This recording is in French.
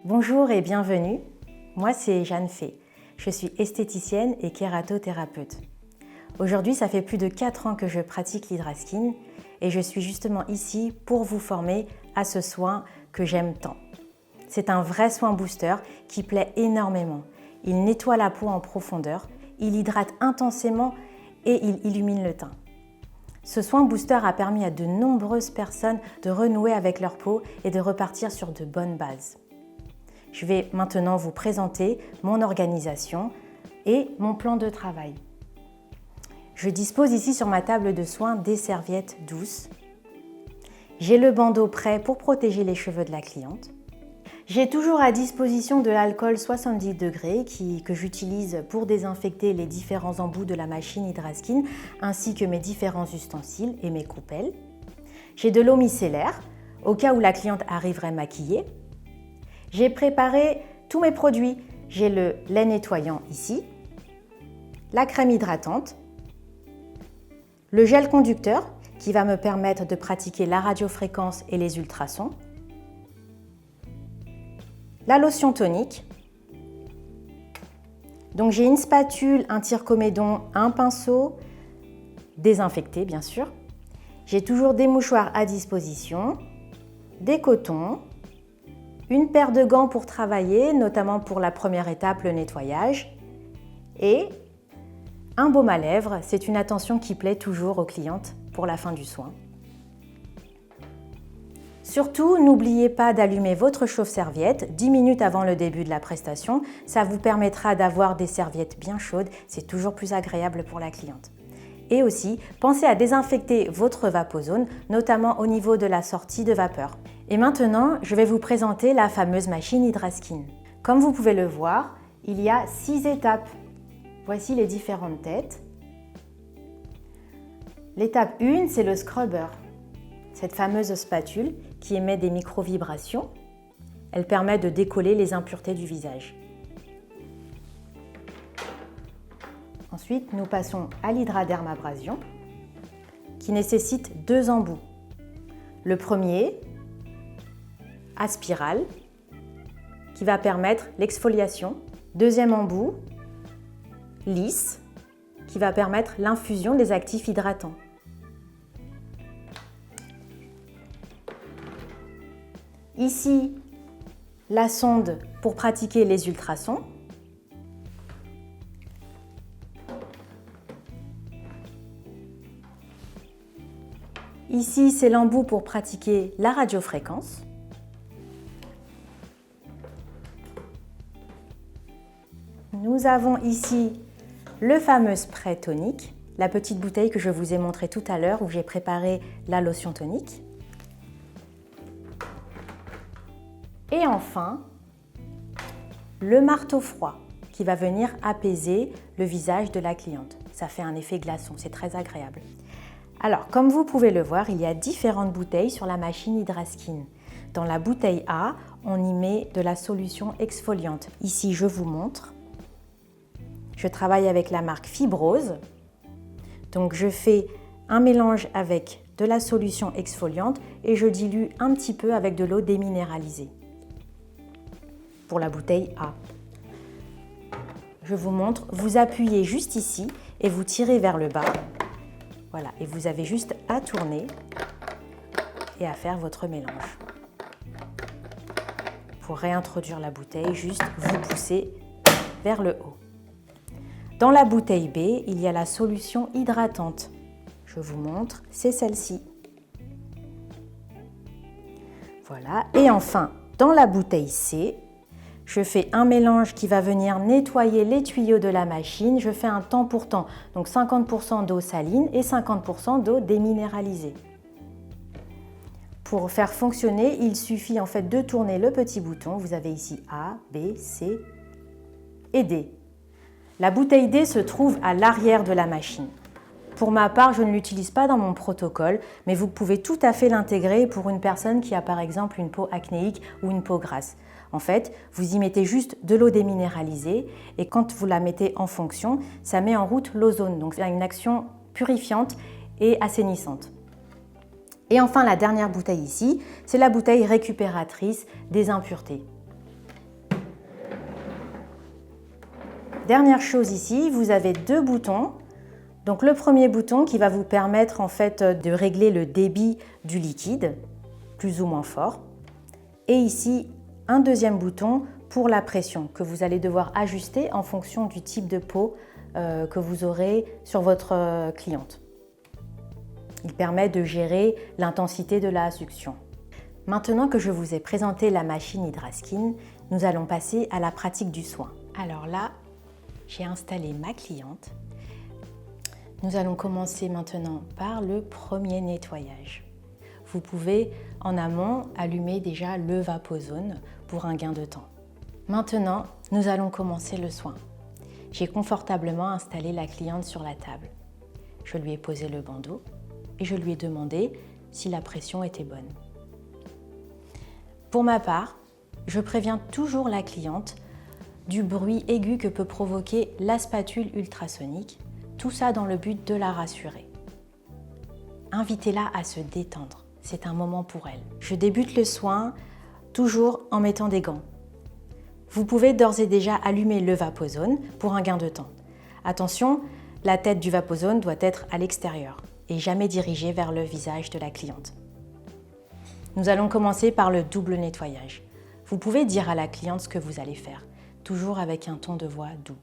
Bonjour et bienvenue, moi c'est Jeanne Fay. Je suis esthéticienne et kératothérapeute. Aujourd'hui, ça fait plus de 4 ans que je pratique l'Hydraskin et je suis justement ici pour vous former à ce soin que j'aime tant. C'est un vrai soin booster qui plaît énormément. Il nettoie la peau en profondeur, il hydrate intensément et il illumine le teint. Ce soin booster a permis à de nombreuses personnes de renouer avec leur peau et de repartir sur de bonnes bases. Je vais maintenant vous présenter mon organisation et mon plan de travail. Je dispose ici sur ma table de soins des serviettes douces. J'ai le bandeau prêt pour protéger les cheveux de la cliente. J'ai toujours à disposition de l'alcool 70 degrés que j'utilise pour désinfecter les différents embouts de la machine Hydraskin ainsi que mes différents ustensiles et mes coupelles. J'ai de l'eau micellaire au cas où la cliente arriverait maquillée. J'ai préparé tous mes produits. J'ai le lait nettoyant ici, la crème hydratante, le gel conducteur qui va me permettre de pratiquer la radiofréquence et les ultrasons, la lotion tonique. Donc j'ai une spatule, un tire-comédon, un pinceau, désinfecté bien sûr. J'ai toujours des mouchoirs à disposition, des cotons, une paire de gants pour travailler, notamment pour la première étape, le nettoyage, et un baume à lèvres. C'est une attention qui plaît toujours aux clientes pour la fin du soin. Surtout, n'oubliez pas d'allumer votre chauffe-serviette 10 minutes avant le début de la prestation. Ça vous permettra d'avoir des serviettes bien chaudes, c'est toujours plus agréable pour la cliente. Et aussi, pensez à désinfecter votre vaposone, notamment au niveau de la sortie de vapeur. Et maintenant, je vais vous présenter la fameuse machine Hydraskin. Comme vous pouvez le voir, il y a 6 étapes. Voici les différentes têtes. L'étape 1, c'est le scrubber. Cette fameuse spatule qui émet des micro-vibrations. Elle permet de décoller les impuretés du visage. Ensuite, nous passons à l'hydradermabrasion qui nécessite 2 embouts. Le premier, à spirale, qui va permettre l'exfoliation. Deuxième embout, lisse, qui va permettre l'infusion des actifs hydratants. Ici, la sonde pour pratiquer les ultrasons. Ici, c'est l'embout pour pratiquer la radiofréquence. Nous avons ici le fameux spray tonique, la petite bouteille que je vous ai montrée tout à l'heure où j'ai préparé la lotion tonique. Et enfin, le marteau froid qui va venir apaiser le visage de la cliente. Ça fait un effet glaçon, c'est très agréable. Alors, comme vous pouvez le voir, il y a différentes bouteilles sur la machine Hydraskin. Dans la bouteille A, on y met de la solution exfoliante. Ici, je vous montre. Je travaille avec la marque Fibrose. Donc, je fais un mélange avec de la solution exfoliante et je dilue un petit peu avec de l'eau déminéralisée. Pour la bouteille A. Je vous montre, vous appuyez juste ici et vous tirez vers le bas. Voilà, et vous avez juste à tourner et à faire votre mélange. Pour réintroduire la bouteille, juste vous poussez vers le haut. Dans la bouteille B, il y a la solution hydratante. Je vous montre, c'est celle-ci. Voilà, et enfin, dans la bouteille C, je fais un mélange qui va venir nettoyer les tuyaux de la machine. Je fais un temps pour temps, donc 50% d'eau saline et 50% d'eau déminéralisée. Pour faire fonctionner, il suffit en fait de tourner le petit bouton. Vous avez ici A, B, C et D. La bouteille D se trouve à l'arrière de la machine. Pour ma part, je ne l'utilise pas dans mon protocole, mais vous pouvez tout à fait l'intégrer pour une personne qui a par exemple une peau acnéique ou une peau grasse. En fait, vous y mettez juste de l'eau déminéralisée et quand vous la mettez en fonction, ça met en route l'ozone. Donc c'est une action purifiante et assainissante. Et enfin, la dernière bouteille ici, c'est la bouteille récupératrice des impuretés. Dernière chose ici, vous avez deux boutons. Donc le premier bouton qui va vous permettre en fait de régler le débit du liquide, plus ou moins fort. Et ici, un deuxième bouton pour la pression que vous allez devoir ajuster en fonction du type de peau que vous aurez sur votre cliente. Il permet de gérer l'intensité de la succion. Maintenant que je vous ai présenté la machine Hydraskin, nous allons passer à la pratique du soin. Alors là, j'ai installé ma cliente. Nous allons commencer maintenant par le premier nettoyage. Vous pouvez en amont allumer déjà le Vapozone pour un gain de temps. Maintenant, nous allons commencer le soin. J'ai confortablement installé la cliente sur la table. Je lui ai posé le bandeau et je lui ai demandé si la pression était bonne. Pour ma part, je préviens toujours la cliente du bruit aigu que peut provoquer la spatule ultrasonique, tout ça dans le but de la rassurer. Invitez-la à se détendre, c'est un moment pour elle. Je débute le soin toujours en mettant des gants. Vous pouvez d'ores et déjà allumer le Vapozone pour un gain de temps. Attention, la tête du Vapozone doit être à l'extérieur et jamais dirigée vers le visage de la cliente. Nous allons commencer par le double nettoyage. Vous pouvez dire à la cliente ce que vous allez faire, toujours avec un ton de voix doux.